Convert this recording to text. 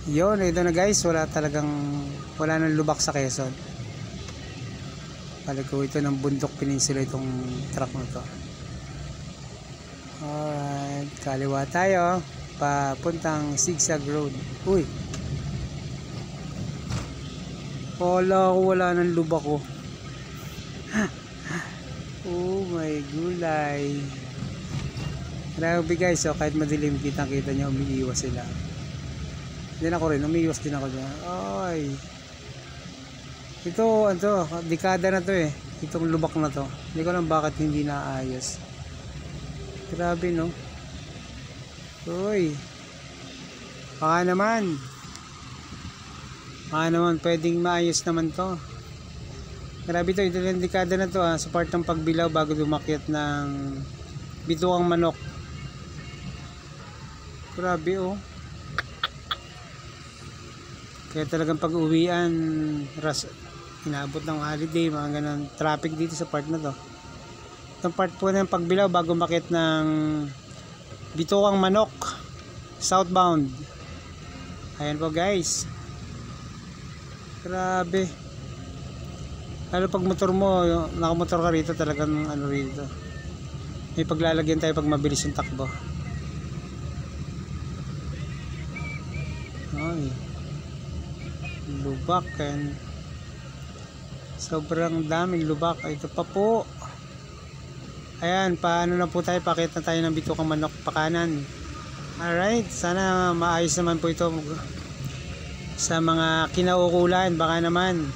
Yun, ito na guys, wala nang lubak sa Quezon. Palago ito ng Bundok Peninsula itong truck na to. Alright, kaliwa tayo papuntang Zigzag Road. Uy, wala nang lubak ko. Oh my gulay. Grabe guys, so kahit madilim, kita nyo umiiwas sila. Din ako rin, umiiwas din ako dyan. Ay, ito, dekada na to eh, itong lubak na to. Hindi ko alam bakit hindi naayos. Grabe no. Uy, baka naman pwedeng maayos naman to. Grabe to, ito yung dekada na to sa part ng Pagbilao bago dumakyat ng Bituang Manok. Grabe oh. Kaya talagang pag-uwian, inaabot ng holiday, mga ganun traffic dito sa part na to. Itong part po ng Pagbilao bago umakyat ng Bituang Manok southbound. Ayan po guys. Grabe. Lalo pag motor mo, nakamotor ka rito, talagang ano rito, may paglalagyan tayo pag mabilis yung takbo. Ay, lubak and sobrang daming lubak. Ito pa po. Ayan, paano na po tayo, pakita tayo ng Bituang Manok pa kanan. Alright, sana maayos naman po ito sa mga kinaukulan. Baka naman